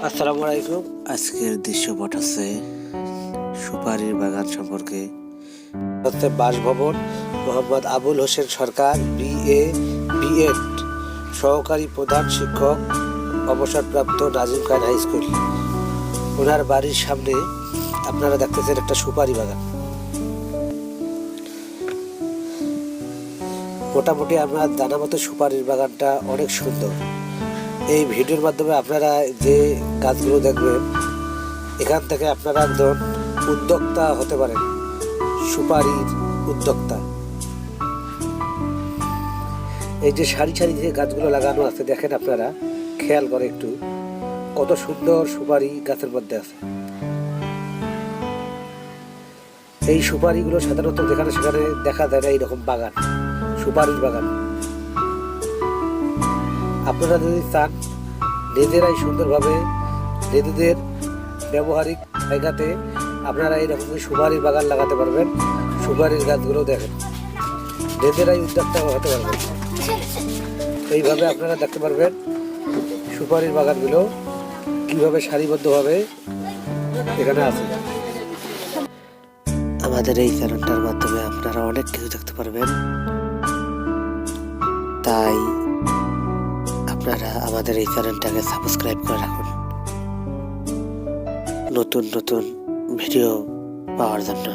আসসালামু আলাইকুম। আজকের দৃশ্যপট হচ্ছে সুপারির বাগান সম্পর্কে। হচ্ছে বাসভবন মোহাম্মদ আবুল হোসেন সরকার, BA B.Ed, সহকারী প্রধান শিক্ষক, অবসরপ্রাপ্ত, নাজিম খান হাই স্কুল। ওনার বাড়ির সামনে আপনারা দেখতেছেন একটা সুপারি বাগান। মোটামুটি আমরা জানা মতো সুপারির বাগানটা অনেক সুন্দর। এই ভিডিওর মাধ্যমে আপনারা যে গাছগুলো দেখবেন, এখান থেকে আপনারা একজন উদ্যোক্তা হতে পারেন, সুপারির উদ্যোক্তা। এই যে সারি সারি যে গাছগুলো লাগানো আছে দেখেন, আপনারা খেয়াল করে একটু কত সুন্দর সুপারি গাছের মধ্যে আছে। এই সুপারিগুলো সাধারণত যেখানে সেখানে দেখা যায় না, এইরকম বাগান, সুপারির বাগান। আপনারা যদি চান নিজেরাই সুন্দরভাবে নিজেদের ব্যবহারিক জায়গাতে আপনারা এইরকম সুপারির বাগান লাগাতে পারবেন। সুপারির গাছগুলো দেখেন, নিজেরাই উদ্যোক্তা হতে পারবেন। এইভাবে আপনারা দেখতে পারবেন সুপারির বাগানগুলো কীভাবে সারিবদ্ধভাবে এখানে আছে। আমাদের এই চ্যানেলটার মাধ্যমে আপনারা অনেক কিছু দেখতে পারবেন, তাই আপনারা আমাদের এই চ্যানেলটাকে সাবস্ক্রাইব করে রাখুন নতুন নতুন ভিডিও পাওয়ার জন্য।